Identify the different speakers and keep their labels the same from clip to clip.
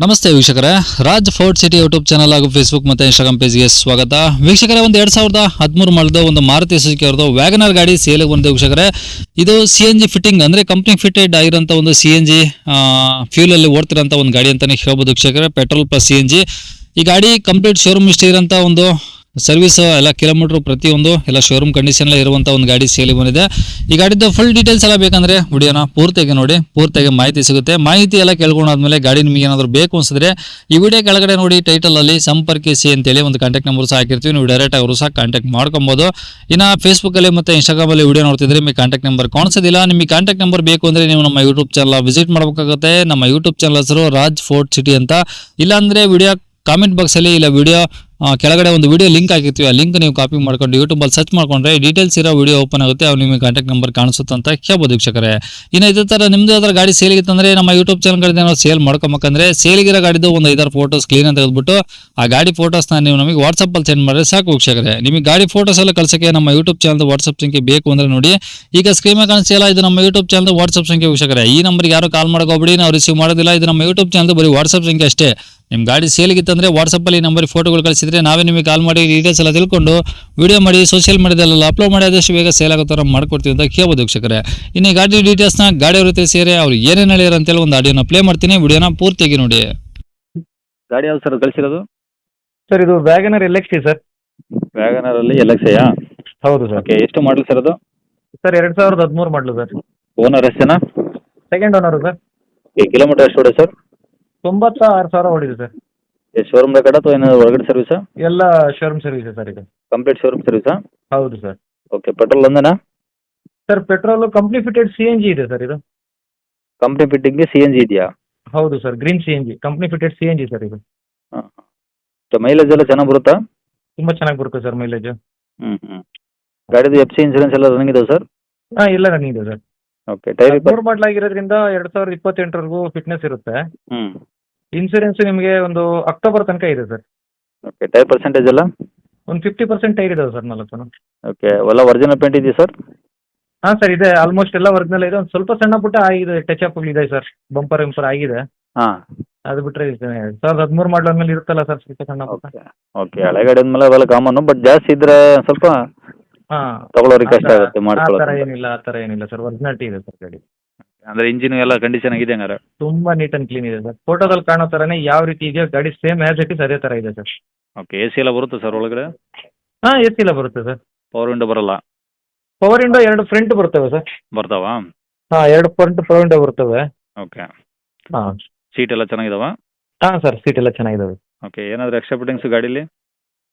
Speaker 1: ನಮಸ್ತೆ ವೀಕ್ಷಕರೇ, Raj fort city YouTube channel ಹಾಗೂ ಫೇಸ್ಬುಕ್ ಮತ್ತು ಇನ್ಸ್ಟಾಗ್ರಾಮ್ ಪೇಜ್ಗೆ ಸ್ವಾಗತ. ವೀಕ್ಷಕರೇ, ಒಂದು 2013 ಮಾಡಲ್ದು ಒಂದು ಮಾರುತಿ ಸುಜುಕಿ ಅವ್ರದ್ದು ವ್ಯಾಗನರ್ ಗಾಡಿ ಸೇಲಿಗೆ ಬಂದಿದೆ ವೀಕ್ಷಕರೇ. ಇದು CNG ಫಿಟ್ಟಿಂಗ್ ಅಂದರೆ ಕಂಪ್ನಿ ಫಿಟೆಡ್ ಆಗಿರೋಂಥ ಒಂದು CNG ಫ್ಯೂಲಲ್ಲಿ ಓಡ್ತಿರೋಂಥ ಒಂದು ಗಾಡಿ ಅಂತಲೇ ಹೇಳ್ಬೋದು ವೀಕ್ಷಕರೇ. ಪೆಟ್ರೋಲ್ ಪ್ಲಸ್ CNG ಈ ಗಾಡಿ ಕಂಪ್ಲೀಟ್ ಶೋರೂಮ್ ಹಿಸ್ಟ್ರಿ ಇರೋಂಥ ಒಂದು ಸರ್ವಿಸ್ ಎಲ್ಲ ಕಿಲೋಮೀಟರ್ ಪ್ರತಿಯೊಂದು ಎಲ್ಲ ಶೋರೂಮ್ ಕಂಡೀಷನ್ ಇರುವಂಥ ಒಂದು ಗಾಡಿ ಸೇಲಿ ಬಂದಿದೆ. ಈ ಗಾಡಿದ್ದು ಫುಲ್ ಡೀಟೇಲ್ಸ್ ಎಲ್ಲ ಬೇಕಂದ್ರೆ ವಿಡಿಯೋನ ಪೂರ್ತಿಯಾಗಿ ನೋಡಿ, ಪೂರ್ತಿಯಾಗಿ ಮಾಹಿತಿ ಸಿಗುತ್ತೆ. ಮಾಹಿತಿ ಎಲ್ಲ ಕೇಳ್ಕೊಂಡಾದ್ಮೇಲೆ ಗಾಡಿ ನಿಮಗೆ ಏನಾದರೂ ಬೇಕು ಅನ್ಸಿದ್ರೆ ಈ ವಿಡಿಯೋ ಕೆಳಗಡೆ ನೋಡಿ ಟೈಟಲ್ ಅಲ್ಲಿ ಸಂಪರ್ಕಿಸಿ ಅಂತೇಳಿ ಒಂದು ಕಾಂಟ್ಯಾಕ್ಟ್ ನಂಬರ್ ಸಹ ಹಾಕಿರ್ತೀವಿ. ನೀವು ಡೈರೆಕ್ಟ್ ಅವರು ಸಹ ಕಾಂಟ್ಯಾಕ್ಟ್ ಮಾಡ್ಕೊಬೋದು. ಇನ್ನು ಫೇಸ್ಬುಕ್ ಅಲ್ಲಿ ಮತ್ತೆ ಇನ್ಸ್ಟಾಗ್ರಾಮ್ ಅಲ್ಲಿ ವಿಡಿಯೋ ನೋಡ್ತಿದ್ರೆ ನಿಮಗೆ ಕಾಂಟ್ಯಾಕ್ಟ್ ನಂಬರ್ ಕಾಣಿಸೋದಿಲ್ಲ. ನಿಮಗೆ ಕಾಂಟ್ಯಾಕ್ಟ್ ನಂಬರ್ ಬೇಕು ಅಂದ್ರೆ ನೀವು ನಮ್ಮ ಯೂಟ್ಯೂಬ್ ಚಾನಲ್ ವಿಸಿಟ್ ಮಾಡಬೇಕಾಗುತ್ತೆ. ನಮ್ಮ ಯೂಟ್ಯೂಬ್ ಚಾನಲ್ ಹೆಸರು ರಾಜ್ ಫೋರ್ಟ್ ಸಿಟಿ ಅಂತ. ಇಲ್ಲಾಂದ್ರೆ ವಿಡಿಯೋ ಕಾಮೆಂಟ್ ಬಾಕ್ಸ್ ಅಲ್ಲಿ ಇಲ್ಲ ವಿಡಿಯೋ ಕೆಳಗಡೆ ಒಂದು ವಿಡಿಯೋ ಲಿಂಕ್ ಹಾಕಿರ್ತೀವಿ. ಆ ಲಿಂಕ್ ನೀವು ಕಾಪಿ ಮಾಡ್ಕೊಂಡು ಯೂಟ್ಯೂಬಲ್ಲಿ ಸರ್ಚ್ ಮಾಡ್ಕೊಂಡ್ರೆ ಡೀಟೇಲ್ಸ್ ಇರೋ ವಿಡಿಯೋ ಓಪನ್ ಆಗುತ್ತೆ. ಅವ್ರು ನಿಮಗೆ ಕಾಂಟ್ಯಾಕ್ಟ್ ನಂಬರ್ ಕಾಣಿಸುತ್ತೆ ಅಂತ ಹೇಳ್ಬೋದು ವೀಕ್ಷಕರೇ. ಇನ್ನು ಇದೇ ಥರ ನಿಮ್ಮದು ಯಾವ್ದಾರು ಗಾಡಿ ಸೇಲಿಗಿತ್ತಂದ್ರೆ ನಮ್ಮ ಯೂಟ್ಯೂಬ್ ಚಾನಲ್ಗಳಿಂದ ನಾವು ಸೇಲ್ ಮಾಡ್ಕೊಬೇಕಂದ್ರೆ ಸೇಲಿಗಿರೋ ಗಾಡಿದು ಒಂದು 5-6 ಫೋಟೋಸ್ ಕ್ಲೀನ್ ಅಂತ ತೆಗೆದುಬಿಟ್ಟು ಆ ಗಾಡಿ ಫೋಟೋಸ್ನ ನೀವು ನಮಗೆ ವಾಟ್ಸಪ್ಪಲ್ಲಿ ಸೆಂಡ್ ಮಾಡಿದ್ರೆ ಸಾಕು ವೀಕ್ಷಕರೇ. ನಿಮಗೆ ಗಾಡಿ ಫೋಟೋಸ್ ಎಲ್ಲ ಕಳ್ಸೋಕ್ಕೆ ನಮ್ಮ ಯೂಟ್ಯೂಬ್ ಚಾನಲ್ ವಾಟ್ಸಪ್ ಸಂಖ್ಯೆ ಬೇಕು ಅಂದ್ರೆ ನೋಡಿ, ಈಗ ಸ್ಕ್ರೀನ್ ಮೇಲೆ ಕಾಣಿಸ್ತಿಲ್ಲ, ಇದು ನಮ್ಮ ಯೂಟ್ಯೂಬ್ ಚಾನಲ್ ವಾಟ್ಸಪ್ ಸಂಖ್ಯೆ ವೀಕ್ಷಕರೇ. ಈ ನಂಬರ್ಗೆ ಯಾರು ಕಾಲ್ ಮಾಡ್ಕೋಬೇಡಿ, ನಾವು ರಿಸೀವ್ ಮಾಡೋದಿಲ್ಲ. ಇದು ನಮ್ಮ ಯೂಟ್ಯೂಬ್ ಚಾನಲ್ ಬರೀ ವಾಟ್ಸಪ್ ಸಂಖ್ಯೆ ಅಷ್ಟೇ. ನಿಮ್ಮ ಗಾಡಿ ಸೇಲಿಗಿತ್ತಂದ್ರೆ ವಾಟ್ಸಪ್ಪಲ್ಲಿ ನಂಬರ್ ಫೋಟೋಗಳು ಕಳಿಸಿದ್ರೆ ನಾವೇ ನಿಮಗೆ ಕಾಲ್ ಮಾಡಿ ಡೀಟೇಲ್ಸ್ ಎಲ್ಲ ತಿಳ್ಕೊಂಡು ವಿಡಿಯೋ ಮಾಡಿ ಸೋಷಿಯಲ್ ಮೀಡಿಯಾದಲ್ಲ ಅಪ್ಲೋಡ್ ಮಾಡಿ ಆದಷ್ಟು ಬೇಗ ಸೇಲ್ ಆಗೋ ಥರ ಮಾಡ್ಕೊಡ್ತೀವಿ ಅಂತ ಕೇಳ್ಬೋದು ವೀಕ್ಷಕರೇ. ಇನ್ನು ಗಾಡಿ ಡೀಟೇಲ್ಸ್ನ ಗಾಡಿಯವ್ರ ಜೊತೆ ಸೇರಿ ಅವ್ರು ಏನೇನು ಹೇಳಿದ್ರು ಅಂತೇಳಿ ಒಂದು ಆಡಿಯೋನ ಪ್ಲೇ ಮಾಡ್ತೀನಿ, ವಿಡಿಯೋನ ಪೂರ್ತಿಯಾಗಿ ನೋಡಿ.
Speaker 2: ಗಾಡಿ ಯಾವ್ದು ಸರ್ ಕಳಿಸಿರೋದು?
Speaker 3: ಸರ್ ಇದು ವ್ಯಾಗನರ್ LXT ಸರ್.
Speaker 2: ವ್ಯಾಗನರಲ್ಲಿ LXIಯಾ?
Speaker 3: ಹೌದು ಸರ್.
Speaker 2: ಓಕೆ, ಎಷ್ಟು ಮಾಡಲ್ ಸರ್ ಅದು?
Speaker 3: ಸರ್ 2013 ಮಾಡಲು ಸರ್.
Speaker 2: ಓನರ್ ಎಷ್ಟು ಜನ?
Speaker 3: Second owner sir.
Speaker 2: ಕಿಲೋಮೀಟರ್ ಎಷ್ಟು ಹೊಡೆ ಸರ್?
Speaker 3: 96,000 ಓಡಿದೆ ಸರ್.
Speaker 2: ಶೋರೂಮ್ ರೆಕಾರ್ಡ್ ಅಥವಾ ಏನಾದ್ರು ಹೊರಗಡೆ ಸರ್ವಿಸಾ?
Speaker 3: ಎಲ್ಲ ಶೋರೂಮ್ ಸರ್ವಿಸ್ ಸರ್ ಇದು.
Speaker 2: ಕಂಪ್ಲೀಟ್ ಶೋರೂಮ್ ಸರ್ವಿಸಾ?
Speaker 3: ಹೌದು ಸರ್.
Speaker 2: ಓಕೆ, ಪೆಟ್ರೋಲ್ ಒಂದೇನಾ?
Speaker 3: Sir petrol company fitted CNG ಇದೆ ಸರ್ ಇದು.
Speaker 2: ಕಂಪ್ನಿ ಫಿಟ್ಟಿಂಗ್ಗೆ CNG ಇದೆಯಾ?
Speaker 3: ಹೌದು sir, green CNG company fitted CNG sir ಇದು.
Speaker 2: ಹಾಂ, ಮೈಲೇಜ್ ಎಲ್ಲ ಚೆನ್ನಾಗಿ ಬರುತ್ತಾ?
Speaker 3: ತುಂಬ ಚೆನ್ನಾಗಿ ಬರುತ್ತೆ ಸರ್ ಮೈಲೇಜ್.
Speaker 2: ಗಾಡಿದು FC ಇನ್ಸೂರೆನ್ಸ್ ಎಲ್ಲ ರನ್ನಿಂಗ್ ಇದಾವೆ ಸರ್?
Speaker 3: ಹಾಂ, ಎಲ್ಲ ರನ್ನಿಂಗ್ ಇದೆ ಸರ್.
Speaker 2: ಓಕೆ, ಟೈರ್
Speaker 3: 3 ಮಾಡಲ್ ಆಗಿರೋದ್ರಿಂದ 2028ವರೆಗೂ ಫಿಟ್ನೆಸ್ ಇರುತ್ತೆ.
Speaker 2: ಹ್ಞೂ.
Speaker 3: ಇನ್ಸೂರೆನ್ಸ್ ನಿಮಗೆ ಒಂದು ಅಕ್ಟೋಬರ್ ತನಕ ಇದೆ ಸರ್.
Speaker 2: ಓಕೆ, ಟೈರ್ ಪರ್ಸೆಂಟೇಜ್ ಎಲ್ಲ?
Speaker 3: ಒಂದು 50% ಟೈರ್ ಇದಾವೆ ಸರ್ 4.
Speaker 2: ಓಕೆ, ಎಲ್ಲ ಒರಿಜಿನಲ್ ಪೇಂಟ್ ಇದೆಯಾ ಸರ್?
Speaker 3: ಹಾಂ ಸರ್ ಇದೆ, ಆಲ್ಮೋಸ್ಟ್ ಎಲ್ಲ ಒರಿಜಿನಲ್ ಇದೆ. ಒಂದು ಸ್ವಲ್ಪ ಸಣ್ಣ ಪುಟ್ಟ ಆಗಿದೆ, ಟಚ್ ಅಪ್ ಇದೆ ಸರ್. ಬಂಪರ್ ಆಗಿದೆ.
Speaker 2: ಹಾಂ.
Speaker 3: ಅದು ಬಿಟ್ಟರೆ 2013 ಮಾಡಲ್ ಮೇಲೆ ಇರುತ್ತಲ್ಲ ಸರ್ ಸ್ವಲ್ಪ ಸಣ್ಣ ಪುಟ್ಟ.
Speaker 2: ಓಕೆ ಓಕೆ, ಹಳೆ ಗಾಡಿ ಅಂದಮೇಲೆ ಅವೆಲ್ಲ ಕಾಮನ್ನು, ಬಟ್ ಜಾಸ್ತಿ ಇದ್ರೆ ಸ್ವಲ್ಪ
Speaker 3: ಹಾಂ,
Speaker 2: ತಗೊಳ್ಳೋರಿಗೆ ಕಷ್ಟ ಆಗುತ್ತೆ
Speaker 3: ಆ ಥರ
Speaker 2: ಮಾಡ್ಕೊಳ್ಳೋದು.
Speaker 3: ಆ ಥರ ಏನಿಲ್ಲ ಸರ್, ಒರಿಜಿನಾಲಿಟಿ ಇದೆ ಸರ್ ಗಾಡಿ.
Speaker 2: ಅಂದರೆ ಇಂಜಿನ್ ಎಲ್ಲ ಕಂಡೀಷನ್ ಆಗಿದೆ ಹಂಗಾರೆ?
Speaker 3: ತುಂಬ ನೀಟ್ ಆ್ಯಂಡ್ ಕ್ಲೀನ್ ಇದೆ ಸರ್. ಫೋಟೋದಲ್ಲಿ ಕಾಣೋ ಥರನೇ ಯಾವ ರೀತಿ ಇದೆಯೋ ಗಾಡಿ ಸೇಮ್ ಆ್ಯಸ್ ಇಟ್ ಇಸ್ ಅದೇ ಥರ ಇದೆ ಸರ್.
Speaker 2: ಓಕೆ, AC ಎಲ್ಲ ಬರುತ್ತೆ ಸರ್ ಒಳಗಡೆ?
Speaker 3: ಹಾಂ, AC ಎಲ್ಲ ಬರುತ್ತೆ ಸರ್.
Speaker 2: ಪವರ್ ವಿಂಡೋ ಬರಲ್ಲ?
Speaker 3: ಪವರ್ ವಿಂಡೋ 2 ಫ್ರಂಟ್ ಬರ್ತವೆ ಸರ್.
Speaker 2: ಬರ್ತಾವಾ?
Speaker 3: ಹಾಂ, 2 ಫ್ರಂಟ್ ಪವರ್ ವಿಂಡೋ ಬರ್ತವೆ.
Speaker 2: ಓಕೆ.
Speaker 3: ಹಾಂ.
Speaker 2: ಸೀಟ್ ಎಲ್ಲ ಚೆನ್ನಾಗಿದಾವ?
Speaker 3: ಹಾಂ ಸರ್, ಸೀಟ್ ಎಲ್ಲ ಚೆನ್ನಾಗಿದ್ದಾವೆ.
Speaker 2: ಓಕೆ, ಏನಾದರೂ ಎಕ್ಸ್ಟ್ರಾ ಫಿಟ್ಟಿಂಗ್ಸ್ ಗಾಡೀಲಿ?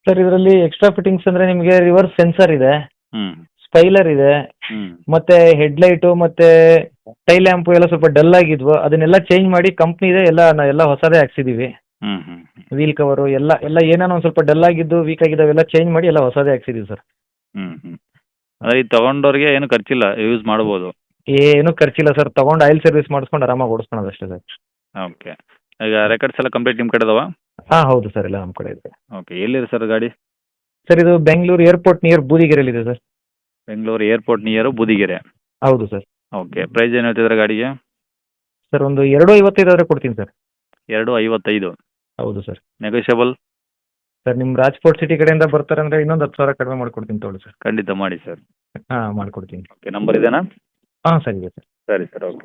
Speaker 3: ಸರ್ ಇದರಲ್ಲಿ ಎಕ್ಸ್ಟ್ರಾ ಫಿಟ್ಟಿಂಗ್ಸ್ ಅಂದರೆ ನಿಮಗೆ ರಿವರ್ಸ್ ಸೆನ್ಸರ್ ಇದೆ,
Speaker 2: ಹ್ಞೂ.
Speaker 3: ಸ್ಪೈಲರ್ ಇದೆ,
Speaker 2: ಹ್ಞೂ.
Speaker 3: ಮತ್ತೆ ಹೆಡ್ಲೈಟು ಮತ್ತೆ ಟೈಲ್ ಲ್ಯಾಂಪು ಎಲ್ಲ ಸ್ವಲ್ಪ ಡಲ್ ಆಗಿದ್ವು, ಅದನ್ನೆಲ್ಲ ಚೇಂಜ್ ಮಾಡಿ ಕಂಪ್ನಿದೆ ಎಲ್ಲ ಹೊಸದೇ ಹಾಕ್ಸಿದೀವಿ.
Speaker 2: ಹ್ಞೂ ಹ್ಞೂ
Speaker 3: ವೀಲ್ ಕವರು ಎಲ್ಲ ಏನೇನೋ ಒಂದು ಸ್ವಲ್ಪ ಡಲ್ ಆಗಿದ್ದು ವೀಕ್ ಆಗಿದ್ದಾವೆಲ್ಲ ಚೇಂಜ್ ಮಾಡಿ ಎಲ್ಲ ಹೊಸದೇ ಹಾಕ್ಸಿದೀವಿ ಸರ್.
Speaker 2: ಅದೇ ಇದು ತೊಗೊಂಡವ್ರಿಗೆ ಏನು ಖರ್ಚಿಲ್ಲ, ಯೂಸ್ ಮಾಡ್ಬೋದು?
Speaker 3: ಏನು ಖರ್ಚಿಲ್ಲ ಸರ್, ತಗೊಂಡು ಆಯಿಲ್ ಸರ್ವಿಸ್ ಮಾಡಿಸ್ಕೊಂಡು ಆರಾಮಾಗಿ ಓಡಿಸ್ಕೊಳೋದು ಅಷ್ಟೇ ಸರ್.
Speaker 2: ಓಕೆ, ಈಗ ರೆಕಾರ್ಡ್ಸ್ ಎಲ್ಲ ಕಂಪ್ಲೀಟ್ ನಿಮ್ಮ ಕಡೆ ಅದಾವ?
Speaker 3: ಹಾಂ ಹೌದು ಸರ್, ಎಲ್ಲ ನಮ್ಮ ಕಡೆ ಇದೆ.
Speaker 2: ಓಕೆ, ಎಲ್ಲಿದೆ ಸರ್ ಗಾಡಿ?
Speaker 3: ಸರ್ ಇದು ಬೆಂಗಳೂರು ಏರ್ಪೋರ್ಟ್ ನಿಯರ್ ಬೂದಿಗೆರೆಯಲ್ಲಿದೆ sir.
Speaker 2: Bengaluru airport near Budigere?
Speaker 3: ಹೌದು ಸರ್.
Speaker 2: ಓಕೆ, ಪ್ರೈಸ್ ಏನು ಹೇಳ್ತಿದ್ರೆ ಗಾಡಿಗೆ?
Speaker 3: ಸರ್ ಒಂದು 2.55 ಆದರೆ ಕೊಡ್ತೀನಿ ಸರ್.
Speaker 2: 2.55?
Speaker 3: ಹೌದು ಸರ್.
Speaker 2: ನೆಗೋಷಿಯಬಲ್?
Speaker 3: ಸರ್ ನಿಮ್ಮ ರಾಜ್ಕೋಟ್ ಸಿಟಿ ಕಡೆಯಿಂದ ಬರ್ತಾರೆ ಅಂದರೆ ಇನ್ನೊಂದು 10,000 ಕಡಿಮೆ ಮಾಡ್ಕೊಡ್ತೀನಿ ತೊಗೊಳ್ಳಿ ಸರ್.
Speaker 2: ಖಂಡಿತ ಮಾಡಿ ಸರ್.
Speaker 3: ಹಾಂ, ಮಾಡ್ಕೊಡ್ತೀನಿ.
Speaker 2: ಓಕೆ, ನಂಬರ್ ಇದೆನಾ?
Speaker 3: ಹಾಂ ಸರಿ ಇದೆ ಸರ್.
Speaker 2: ಸರಿ ಸರ್, ಓಕೆ.